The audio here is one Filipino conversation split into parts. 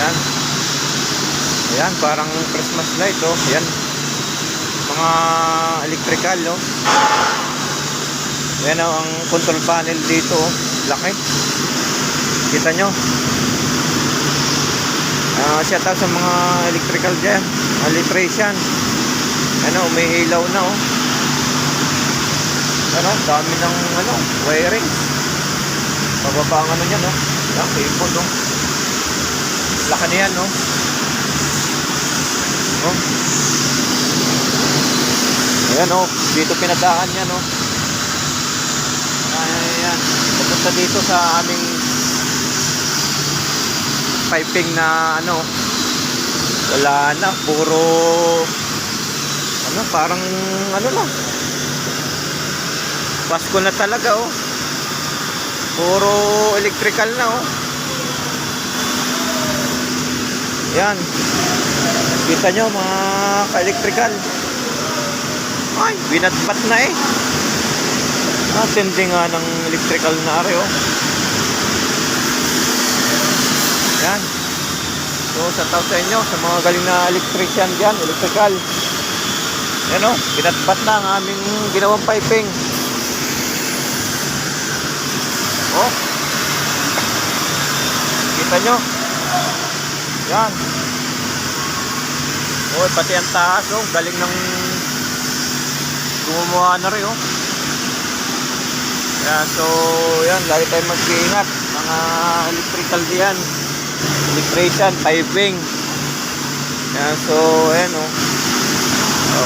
Ayan. Ayan, parang Christmas light, oh. Ayan. Mga electrical, oh. Ayan, oh, ang control panel dito, oh. Laki. Kita nyo. Shout out sa mga electrical dyan, electrician. Ano, may ilaw na, oh. Ano, dami ng ano, wiring. Pababa ang ano niyan, oh. Yan, cable, oh. Laki na yan, oh. Oh. Ayan, oh. Dito pinadaan yan, oh. Ayan. Papunta dito sa aming piping na ano, wala na, puro ano, parang ano lang, Pasko na talaga, oh. Puro electrical na, oh. Yan, kita nyo mga ka-electrical. Ay, binatpat na eh. Tindi nga ng electrical na ari, oh. Yan. So, sa tao sa inyo, sa mga galing na electrician dyan, electrical. Yan, oh, binatpat na ang aming ginawang piping. Oh. Kita nyo. Yan. Oh, pati ang taas, oh, galing ng gumawa na rin, oh. Yan, so, yan, lagi tayo mag-iingat. Mga electrical diyan. Electrician, piping. Yan, so, ayan, oh.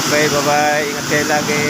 Okay, bye-bye. Ingat kayo lagi.